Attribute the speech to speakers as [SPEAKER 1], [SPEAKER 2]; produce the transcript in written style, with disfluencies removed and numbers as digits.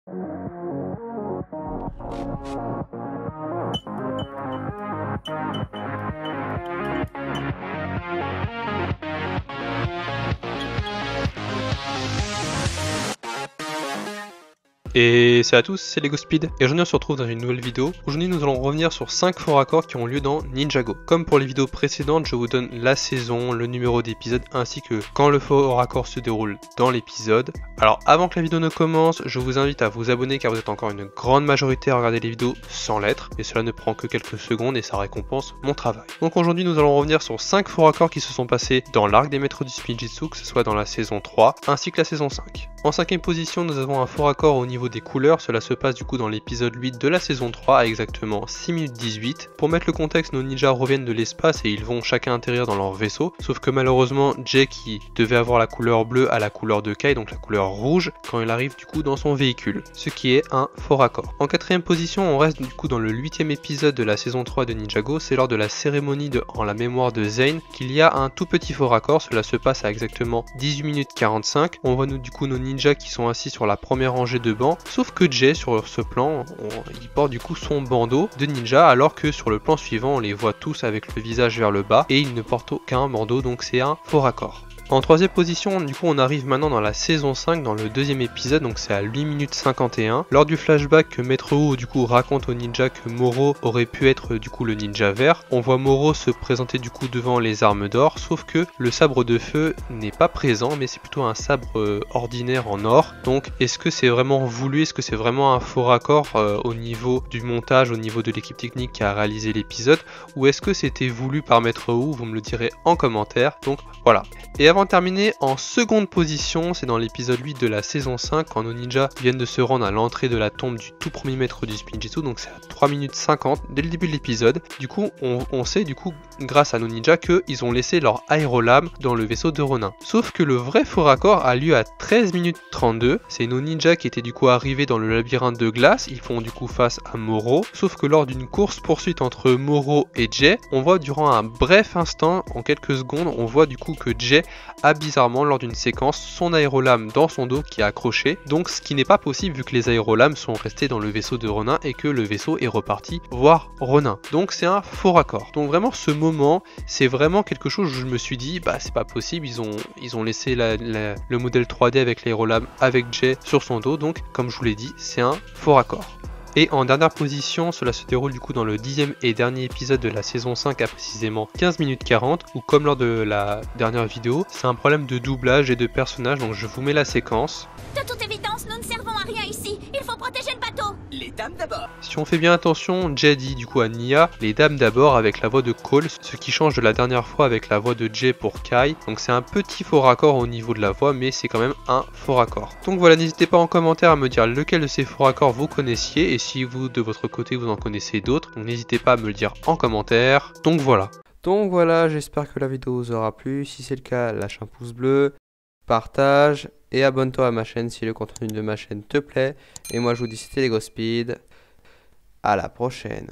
[SPEAKER 1] Et salut à tous, c'est LegoSpeed et aujourd'hui on se retrouve dans une nouvelle vidéo. Aujourd'hui nous allons revenir sur 5 faux raccords qui ont lieu dans Ninjago. Comme pour les vidéos précédentes, je vous donne la saison, le numéro d'épisode ainsi que quand le faux raccord se déroule dans l'épisode. Alors avant que la vidéo ne commence, je vous invite à vous abonner car vous êtes encore une grande majorité à regarder les vidéos sans lettres. Et cela ne prend que quelques secondes et ça récompense mon travail. Donc aujourd'hui nous allons revenir sur 5 faux raccords qui se sont passés dans l'arc des maîtres du Spinjitzu, que ce soit dans la saison 3 ainsi que la saison 5. En 5ème position, nous avons un faux raccord au niveau des couleurs. Cela se passe du coup dans l'épisode 8 de la saison 3 à exactement 6 minutes 18. Pour mettre le contexte, nos ninjas reviennent de l'espace et ils vont chacun atterrir dans leur vaisseau. Sauf que malheureusement, Jay qui devait avoir la couleur bleue a la couleur de Kai, donc la couleur rouge, quand il arrive du coup dans son véhicule. Ce qui est un faux raccord. En 4ème position, on reste du coup dans le 8ème épisode de la saison 3 de Ninjago. C'est lors de la cérémonie en la mémoire de Zane qu'il y a un tout petit faux raccord. Cela se passe à exactement 18 minutes 45. On voit du coup nos ninjas qui sont assis sur la première rangée de bancs, sauf que Jay sur ce plan, il porte du coup son bandeau de ninja, alors que sur le plan suivant on les voit tous avec le visage vers le bas et ils ne portent aucun bandeau, donc c'est un faux raccord. En 3ème position, du coup on arrive maintenant dans la saison 5, dans le 2ème épisode, donc c'est à 8 minutes 51. Lors du flashback que Maître Wu du coup raconte au ninja que Moro aurait pu être du coup le ninja vert, on voit Moro se présenter du coup devant les armes d'or, sauf que le sabre de feu n'est pas présent, mais c'est plutôt un sabre ordinaire en or. Donc est-ce que c'est vraiment voulu, est-ce que c'est vraiment un faux raccord au niveau du montage, au niveau de l'équipe technique qui a réalisé l'épisode, ou est-ce que c'était voulu par Maître Wu? Vous me le direz en commentaire. Donc voilà. Et avant de terminer, en seconde position, c'est dans l'épisode 8 de la saison 5, quand nos ninjas viennent de se rendre à l'entrée de la tombe du tout premier maître du Spinjitzu, donc c'est à 3 minutes 50 dès le début de l'épisode. Du coup, on sait du coup, grâce à nos ninjas, qu'ils ont laissé leur aérolame dans le vaisseau de Ronin. Sauf que le vrai faux raccord a lieu à 13 minutes 32, c'est nos ninjas qui étaient du coup arrivés dans le labyrinthe de glace, ils font du coup face à Moro, sauf que lors d'une course poursuite entre Moro et Jay, on voit durant un bref instant, en quelques secondes, on voit du coup que Jay a bizarrement lors d'une séquence son aérolame dans son dos qui est accroché, donc ce qui n'est pas possible vu que les aérolames sont restés dans le vaisseau de Ronin et que le vaisseau est reparti voir Ronin. Donc c'est un faux raccord. Donc vraiment ce moment c'est vraiment quelque chose où je me suis dit bah c'est pas possible, ils ont laissé le modèle 3D avec l'aérolame avec Jay sur son dos, donc comme je vous l'ai dit c'est un faux raccord. Et en dernière position, cela se déroule du coup dans le 10ème et dernier épisode de la saison 5 à précisément 15 minutes 40, où comme lors de la dernière vidéo, c'est un problème de doublage et de personnage, donc je vous mets la séquence.
[SPEAKER 2] De toute évidence, nous ne servons à rien ici. Il faut protéger le bateau.
[SPEAKER 3] Les dames d'abord.
[SPEAKER 1] Si on fait bien attention, Jay dit du coup à Nya, les dames d'abord avec la voix de Cole, ce qui change de la dernière fois avec la voix de Jay pour Kai. Donc c'est un petit faux raccord au niveau de la voix, mais c'est quand même un faux raccord. Donc voilà, n'hésitez pas en commentaire à me dire lequel de ces faux raccords vous connaissiez et si vous de votre côté vous en connaissez d'autres. Donc n'hésitez pas à me le dire en commentaire. Donc voilà, j'espère que la vidéo vous aura plu. Si c'est le cas, lâche un pouce bleu, partage et abonne-toi à ma chaîne si le contenu de ma chaîne te plaît. Et moi je vous dis c'était LegoSpeed. À la prochaine.